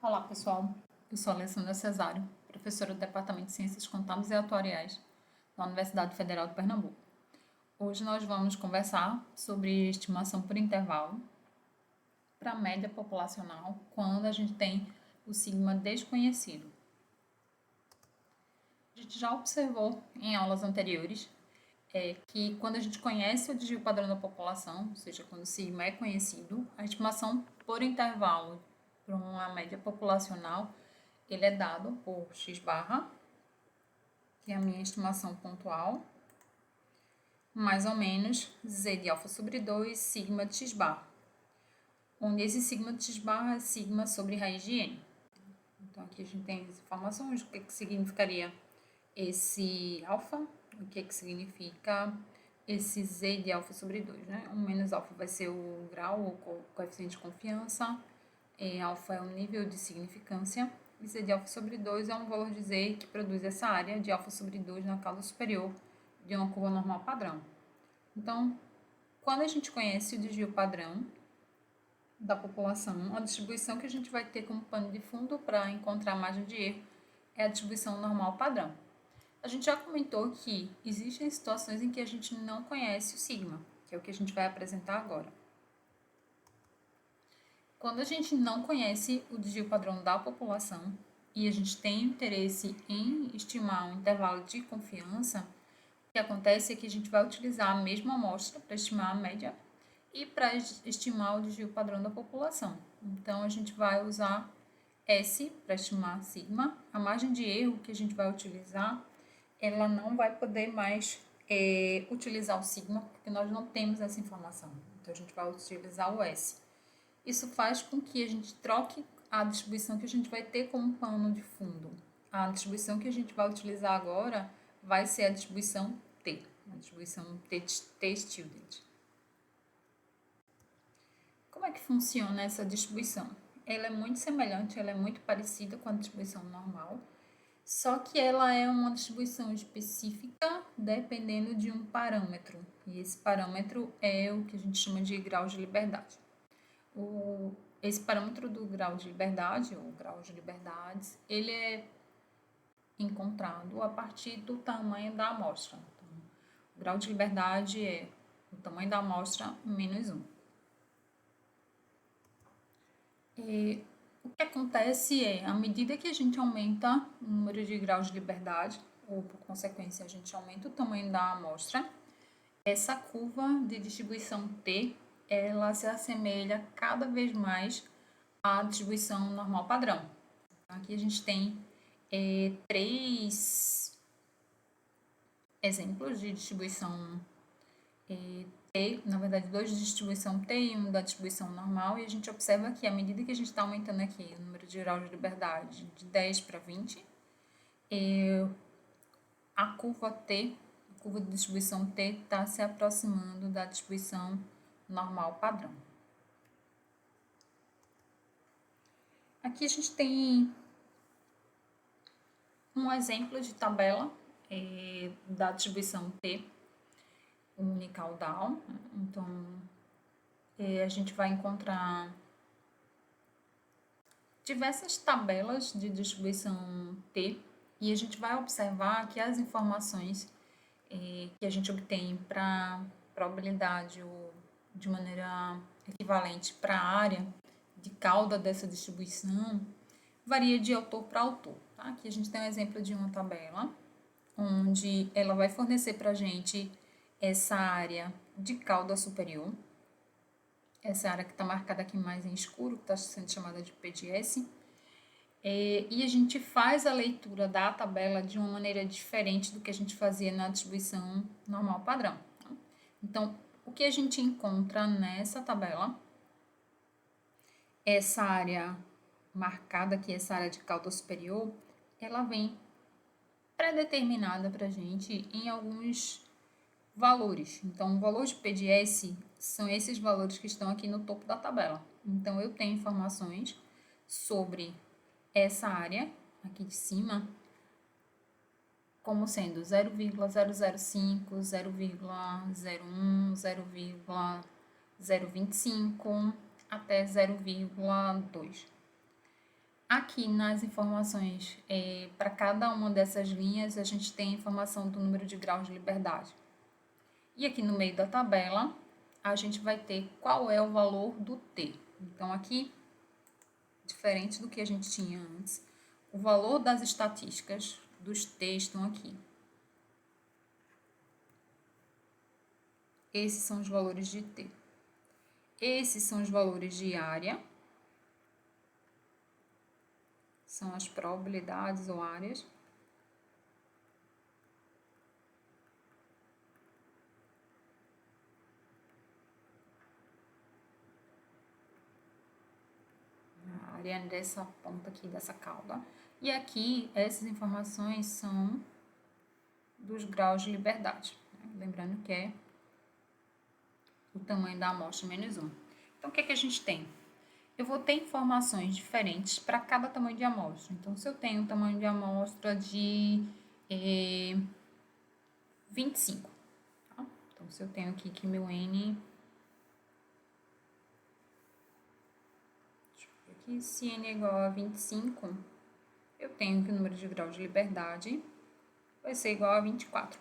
Olá, pessoal. Eu sou Alessandra Cesário, professora do Departamento de Ciências Contábeis e Atuariais da Universidade Federal de Pernambuco. Hoje nós vamos conversar sobre estimação por intervalo para a média populacional quando a gente tem o sigma desconhecido. A gente já observou em aulas anteriores que quando a gente conhece o desvio padrão da população, ou seja, quando o sigma é conhecido, a estimação por intervalo para uma média populacional ele é dado por x barra, que é a minha estimação pontual, mais ou menos z de alfa sobre 2, sigma de x barra, onde esse sigma de x barra é sigma sobre raiz de n. Então, aqui a gente tem as informações, o que significaria esse alfa, o que significa esse z de alfa sobre 2, né? 1 menos alfa vai ser o grau, ou o coeficiente de confiança, alfa é o nível de significância, e z de alfa sobre 2 é um valor de z que produz essa área de alfa sobre 2 na cauda superior de uma curva normal padrão. Então, quando a gente conhece o desvio padrão da população, a distribuição que a gente vai ter como pano de fundo para encontrar a margem de erro é a distribuição normal padrão. A gente já comentou que existem situações em que a gente não conhece o sigma, que é o que a gente vai apresentar agora. Quando a gente não conhece o desvio padrão da população e a gente tem interesse em estimar um intervalo de confiança, o que acontece é que a gente vai utilizar a mesma amostra para estimar a média e para estimar o desvio padrão da população. Então, a gente vai usar S para estimar sigma. A margem de erro que a gente vai utilizar, ela não vai poder mais utilizar o sigma, porque nós não temos essa informação. Então, a gente vai utilizar o S. Isso faz com que a gente troque a distribuição que a gente vai ter como pano de fundo. A distribuição que a gente vai utilizar agora vai ser a distribuição T, a distribuição T-student. Como é que funciona essa distribuição? Ela é muito semelhante, ela é muito parecida com a distribuição normal, só que ela é uma distribuição específica dependendo de um parâmetro, e esse parâmetro é o que a gente chama de grau de liberdade. Esse parâmetro do grau de liberdade, ou grau de liberdades, ele é encontrado a partir do tamanho da amostra. Então, o grau de liberdade é o tamanho da amostra menos 1. E o que acontece é, à medida que a gente aumenta o número de graus de liberdade, ou por consequência a gente aumenta o tamanho da amostra, essa curva de distribuição T, ela se assemelha cada vez mais à distribuição normal padrão. Aqui a gente tem 3 exemplos de distribuição T, na verdade 2 de distribuição T e 1 da distribuição normal, e a gente observa que à medida que a gente está aumentando aqui o número de graus de liberdade de 10 para 20, a curva T, a curva de distribuição T, está se aproximando da distribuição normal padrão. Aqui a gente tem um exemplo de tabela da distribuição T unicaudal. Então, a gente vai encontrar diversas tabelas de distribuição T e a gente vai observar que as informações que a gente obtém para probabilidade ou de maneira equivalente para a área de cauda dessa distribuição varia de autor para autor. Tá? Aqui a gente tem um exemplo de uma tabela onde ela vai fornecer para a gente essa área de cauda superior, essa área que está marcada aqui mais em escuro, que está sendo chamada de P de S, e a gente faz a leitura da tabela de uma maneira diferente do que a gente fazia na distribuição normal padrão. Tá? Então, o que a gente encontra nessa tabela, essa área marcada aqui, essa área de cauda superior, ela vem pré-determinada para a gente em alguns valores. Então, o valor de P de S são esses valores que estão aqui no topo da tabela. Então, eu tenho informações sobre essa área aqui de cima como sendo 0,005, 0,01, 0,025 até 0,2. Aqui nas informações, para cada uma dessas linhas, a gente tem a informação do número de graus de liberdade. E aqui no meio da tabela, a gente vai ter qual é o valor do T. Então, aqui, diferente do que a gente tinha antes, o valor das estatísticas dos T estão aqui. Esses são os valores de T. Esses são os valores de área. São as probabilidades ou áreas. A área dessa ponta aqui, dessa cauda. E aqui, essas informações são dos graus de liberdade. Lembrando que é o tamanho da amostra menos 1. Então, o que é que a gente tem? Eu vou ter informações diferentes para cada tamanho de amostra. Então, se eu tenho um tamanho de amostra de 25, tá? Então, se eu tenho aqui que meu N... Deixa eu ver aqui. Se N é igual a 25, eu tenho que o número de graus de liberdade vai ser igual a 24.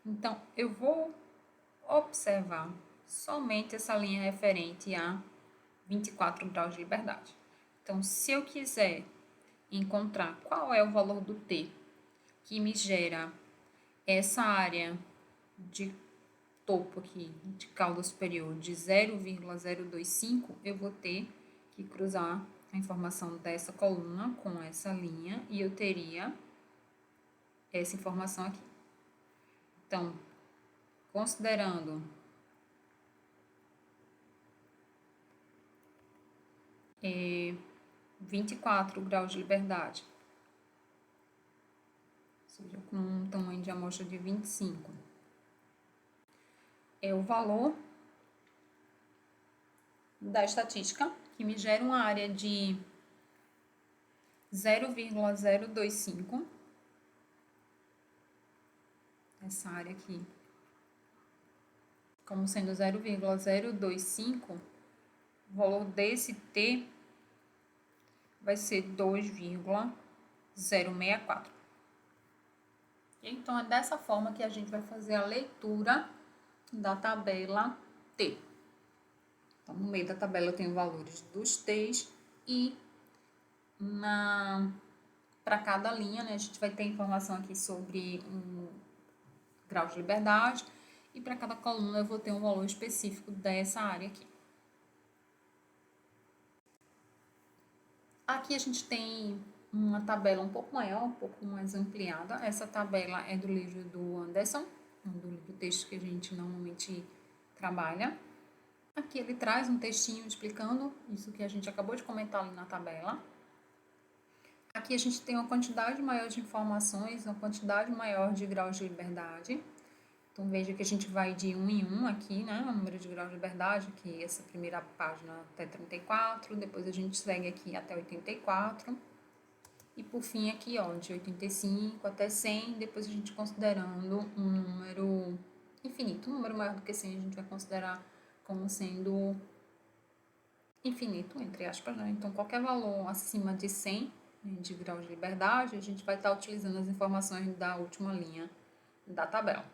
Então, eu vou observar somente essa linha referente a 24 graus de liberdade. Então, se eu quiser encontrar qual é o valor do T que me gera essa área de topo aqui, de cauda superior, de 0,025, eu vou ter que cruzar a informação dessa coluna com essa linha e eu teria essa informação aqui. Então, considerando 24 graus de liberdade, ou seja, com um tamanho de amostra de 25, é o valor da estatística que me gera uma área de 0,025, essa área aqui, como sendo 0,025, o valor desse T vai ser 2,064. Então, é dessa forma que a gente vai fazer a leitura da tabela T. Então, no meio da tabela eu tenho valores dos T's e para cada linha, né, a gente vai ter informação aqui sobre um grau de liberdade e para cada coluna eu vou ter um valor específico dessa área aqui. Aqui a gente tem uma tabela um pouco maior, um pouco mais ampliada. Essa tabela é do livro do Anderson, do livro texto que a gente normalmente trabalha. Aqui ele traz um textinho explicando isso que a gente acabou de comentar ali na tabela. Aqui a gente tem uma quantidade maior de informações, uma quantidade maior de graus de liberdade. Então, veja que a gente vai de 1 em 1 aqui, né? O número de graus de liberdade, que essa primeira página até 34, depois a gente segue aqui até 84. E por fim aqui, ó, de 85 até 100, depois a gente considerando um número infinito. Um número maior do que 100 a gente vai considerar como sendo infinito, entre aspas, né? Então, qualquer valor acima de 100 de graus de liberdade, a gente vai estar utilizando as informações da última linha da tabela.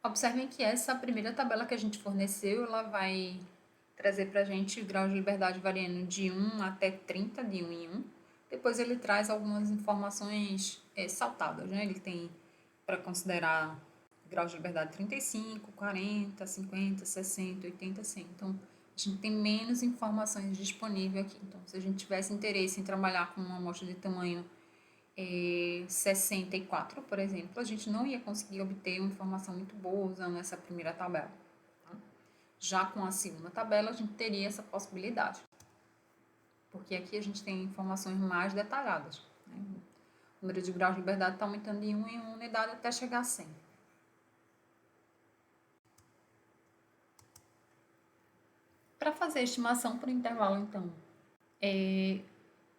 Observem que essa primeira tabela que a gente forneceu, ela vai trazer para a gente graus de liberdade variando de 1 até 30, de 1 em 1. Depois ele traz algumas informações saltadas, né? Ele tem para considerar graus de liberdade 35, 40, 50, 60, 80, 100. Então, a gente tem menos informações disponíveis aqui. Então, se a gente tivesse interesse em trabalhar com uma amostra de tamanho 64, por exemplo, a gente não ia conseguir obter uma informação muito boa usando essa primeira tabela. Tá? Já com a segunda tabela, a gente teria essa possibilidade, porque aqui a gente tem informações mais detalhadas. Né? O número de graus de liberdade está aumentando de 1 em 1 unidade até chegar a 100. Para fazer a estimação por intervalo, então,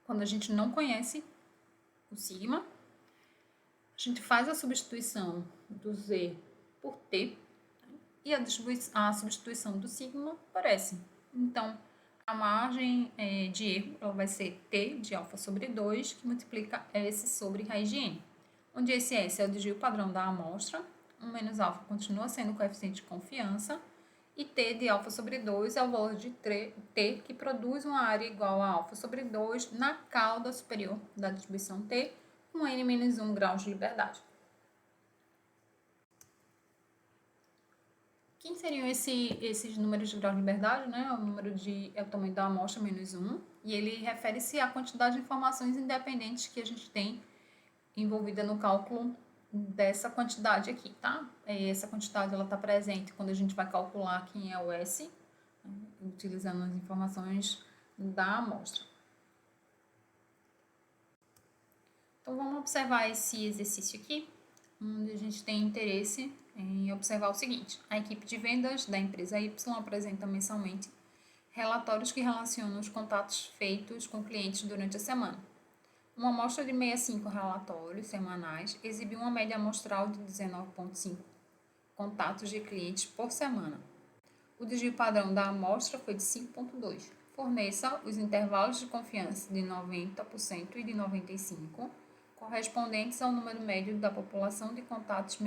quando a gente não conhece o sigma, a gente faz a substituição do Z por T, né? E a substituição do sigma por S. Então, A margem de erro ela vai ser T de alfa sobre 2, que multiplica S sobre raiz de N, onde esse S é o desvio padrão da amostra, 1 menos alfa continua sendo o coeficiente de confiança, e T de alfa sobre 2 é o valor de T que produz uma área igual a alfa sobre 2 na cauda superior da distribuição T, com N menos 1 graus de liberdade. Quem seriam esses números de grau de liberdade, né? É o tamanho da amostra menos 1, e ele refere-se à quantidade de informações independentes que a gente tem envolvida no cálculo dessa quantidade aqui, tá? Essa quantidade ela está presente quando a gente vai calcular quem é o S, né? Utilizando as informações da amostra. Então vamos observar esse exercício aqui, onde a gente tem interesse em observar o seguinte: a equipe de vendas da empresa Y apresenta mensalmente relatórios que relacionam os contatos feitos com clientes durante a semana. Uma amostra de 65 relatórios semanais exibiu uma média amostral de 19,5 contatos de clientes por semana. O desvio padrão da amostra foi de 5,2. Forneça os intervalos de confiança de 90% e de 95%, correspondentes ao número médio da população de contatos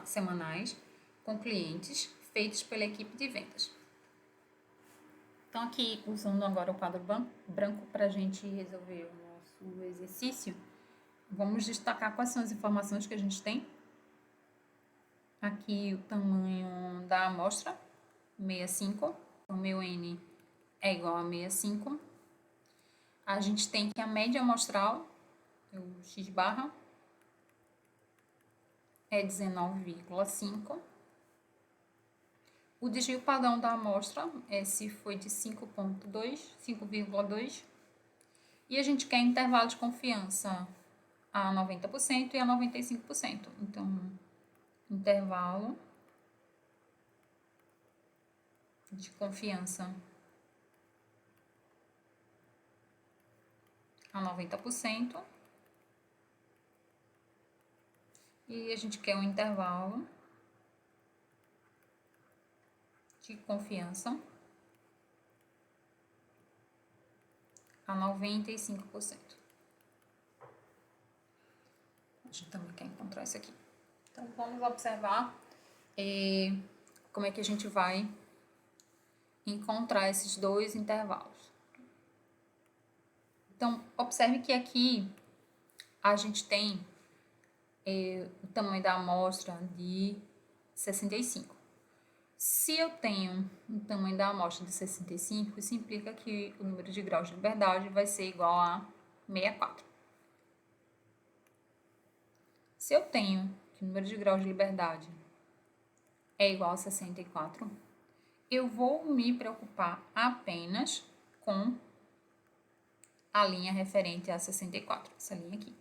semanais com clientes feitos pela equipe de vendas. Então, aqui, usando agora o quadro branco para a gente resolver o nosso exercício, vamos destacar quais são as informações que a gente tem. Aqui, o tamanho da amostra, 65. O meu N é igual a 65. A gente tem que a média amostral, o X barra, é 19,5. O desvio padrão da amostra, S foi de 5,2. E a gente quer intervalo de confiança a 90% e a 95%. Então, intervalo de confiança a 90%. E a gente quer um intervalo de confiança a 95%. A gente também quer encontrar isso aqui. Então, vamos observar como é que a gente vai encontrar esses dois intervalos. Então, observe que aqui a gente tem o tamanho da amostra de 65. Se eu tenho o tamanho da amostra de 65, isso implica que o número de graus de liberdade vai ser igual a 64. Se eu tenho que o número de graus de liberdade é igual a 64, eu vou me preocupar apenas com a linha referente a 64, essa linha aqui.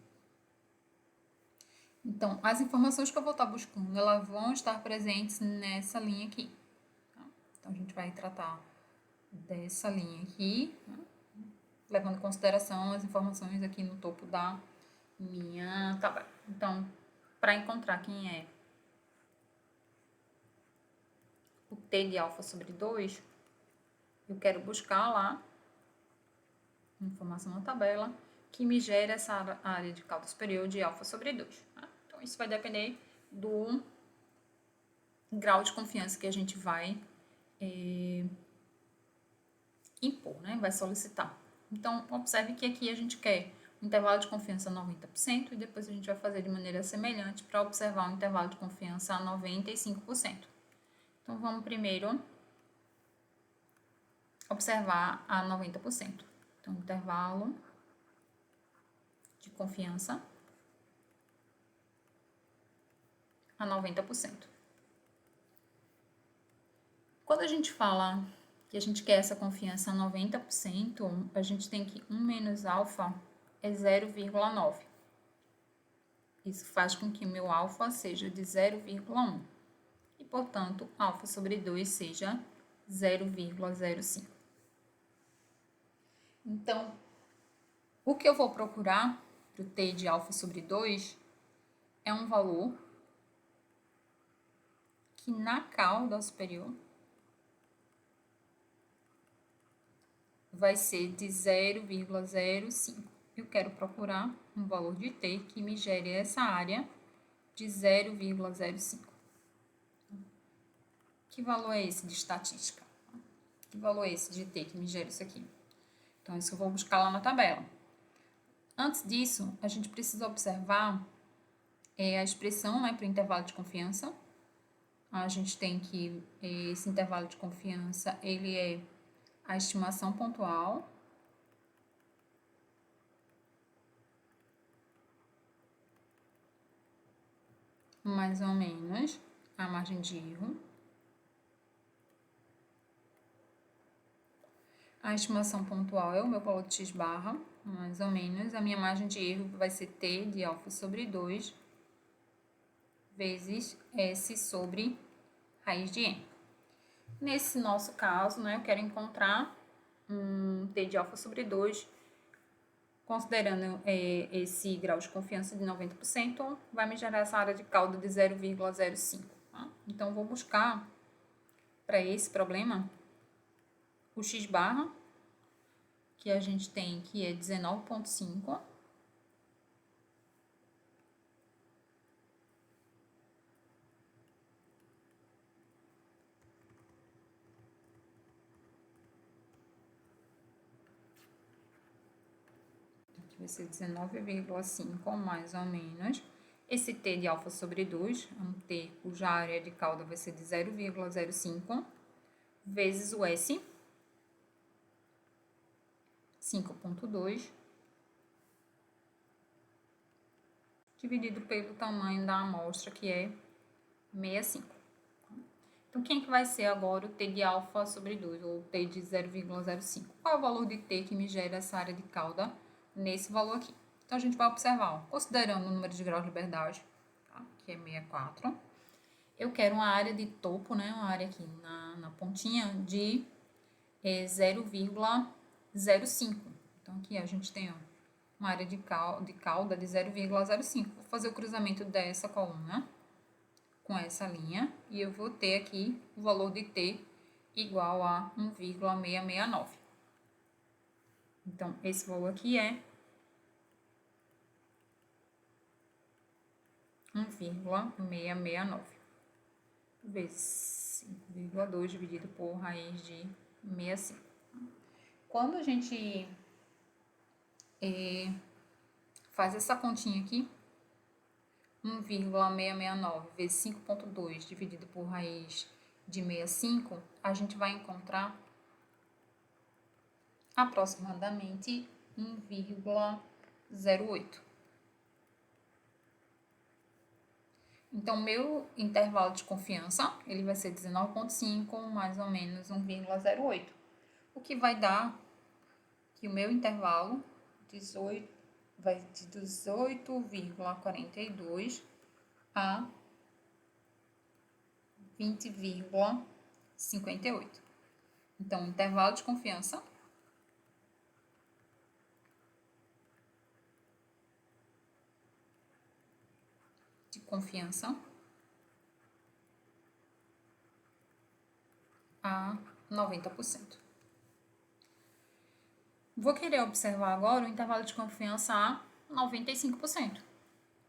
Então, as informações que eu vou estar buscando, elas vão estar presentes nessa linha aqui. Tá? Então, a gente vai tratar dessa linha aqui, né? Levando em consideração as informações aqui no topo da minha tabela. Então, para encontrar quem é o T de alfa sobre 2, eu quero buscar lá informação na tabela que me gera essa área de cálculo superior de alfa sobre 2. Tá? Então, isso vai depender do grau de confiança que a gente vai impor, né? Vai solicitar. Então, observe que aqui a gente quer um intervalo de confiança a 90% e depois a gente vai fazer de maneira semelhante para observar um intervalo de confiança a 95%. Então, vamos primeiro observar a 90%. Então, intervalo de confiança a 90%. Quando a gente fala que a gente quer essa confiança a 90%, a gente tem que 1 menos alfa é 0,9. Isso faz com que o meu alfa seja de 0,1. E, portanto, alfa sobre 2 seja 0,05. Então, o que eu vou procurar para o T de alfa sobre 2 é um valor que na cauda superior vai ser de 0,05. Eu quero procurar um valor de t que me gere essa área de 0,05. Que valor é esse de estatística? Que valor é esse de t que me gera isso aqui? Então, isso eu vou buscar lá na tabela. Antes disso, a gente precisa observar a expressão, né, para o intervalo de confiança. A gente tem que esse intervalo de confiança, ele é a estimação pontual mais ou menos a margem de erro. A estimação pontual é o meu valor de x barra, mais ou menos. A minha margem de erro vai ser t de alfa sobre 2 vezes s sobre raiz de n. Nesse nosso caso, né, eu quero encontrar um t de alfa sobre 2, considerando esse grau de confiança de 90%, vai me gerar essa área de cauda de 0,05. Tá? Então, vou buscar, para esse problema, o x barra, que a gente tem que é 19,5. Aqui vai ser 19,5 mais ou menos. Esse t de alfa sobre 2, um t cuja área de cauda vai ser de 0,05, vezes o S, 5,2, dividido pelo tamanho da amostra, que é 65. Então, quem que vai ser agora o t de alfa sobre 2, ou t de 0,05? Qual é o valor de t que me gera essa área de cauda nesse valor aqui? Então, a gente vai observar, ó, considerando o número de graus de liberdade, tá? Que é 64, eu quero uma área de topo, né, uma área aqui na pontinha de 0,05. Então, aqui a gente tem, ó, uma área de cauda de 0,05. Vou fazer o cruzamento dessa coluna com essa linha e eu vou ter aqui o valor de t igual a 1,669. Então, esse valor aqui é 1,669 vezes 5,2 dividido por raiz de 65. Quando a gente faz essa continha aqui, 1,669 vezes 5,2 dividido por raiz de 65, a gente vai encontrar aproximadamente 1,08. Então, meu intervalo de confiança, ele vai ser 19,5 mais ou menos 1,08. O que vai dar que o meu intervalo vai de 18,42 a 20,58. Então, o intervalo de confiança a 90%. Vou querer observar agora o intervalo de confiança a 95%.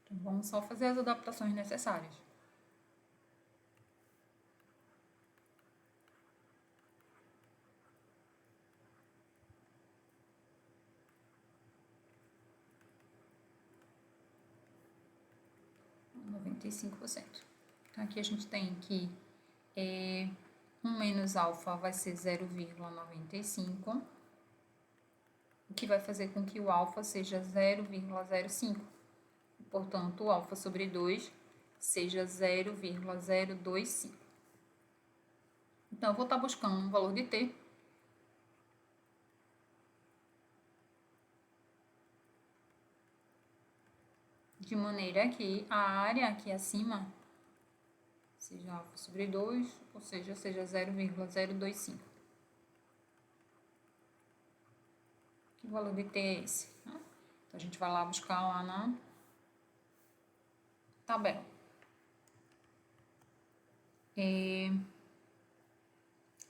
Então, vamos só fazer as adaptações necessárias. Então, aqui a gente tem que 1 menos alfa vai ser 0,95, o que vai fazer com que o alfa seja 0,05. Portanto, o alfa sobre 2 seja 0,025. Então, eu vou estar buscando um valor de t de maneira que a área aqui acima seja alfa sobre 2, ou seja 0,025. Que valor de t é esse? Então, a gente vai lá buscar lá na tabela.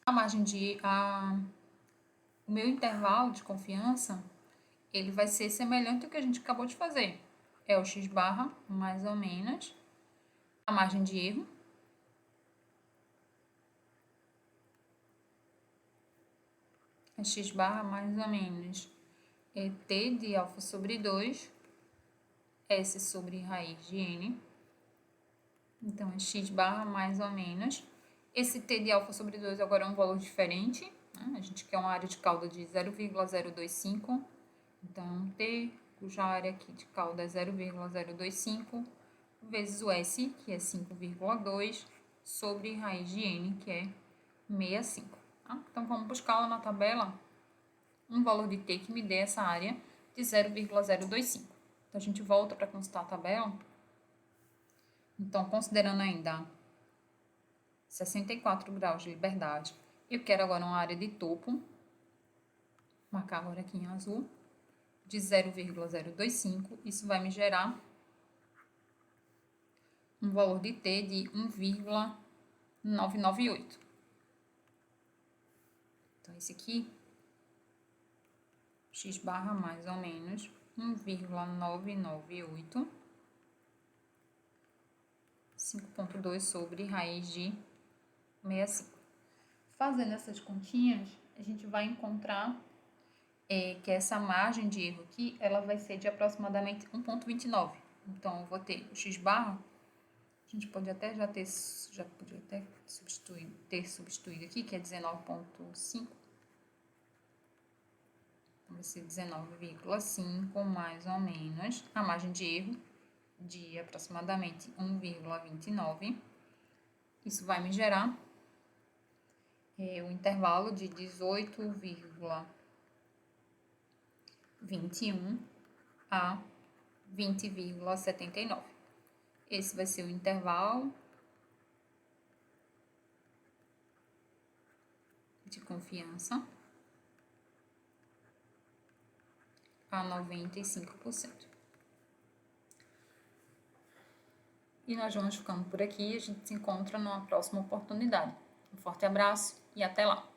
A margem de... O meu intervalo de confiança, ele vai ser semelhante ao que a gente acabou de fazer. É o x barra mais ou menos a margem de erro. A x barra mais ou menos é t de alfa sobre 2, s sobre raiz de n. Então, é x barra mais ou menos. Esse t de alfa sobre 2 agora é um valor diferente. Né? A gente quer uma área de cauda de 0,025. Então, t, cuja área aqui de cauda é 0,025, vezes o s, que é 5,2, sobre raiz de n, que é 65. Tá? Então, vamos buscar lá na tabela um valor de t que me dê essa área de 0,025. Então, a gente volta para consultar a tabela. Então, considerando ainda 64 graus de liberdade, eu quero agora uma área de topo, marcar agora aqui em azul, de 0,025, isso vai me gerar um valor de t de 1,998. Então, esse aqui, x barra mais ou menos 1,998, 5,2 sobre raiz de 65. Fazendo essas continhas, a gente vai encontrar que essa margem de erro aqui, ela vai ser de aproximadamente 1,29. Então, eu vou ter o x barra, a gente pode até ter substituído aqui, que é 19,5. Vai ser 19,5 mais ou menos a margem de erro de aproximadamente 1,29. Isso vai me gerar o intervalo de 18,21 a 20,79. Esse vai ser o intervalo de confiança a 95%. E nós vamos ficando por aqui. A gente se encontra numa próxima oportunidade. Um forte abraço e até lá!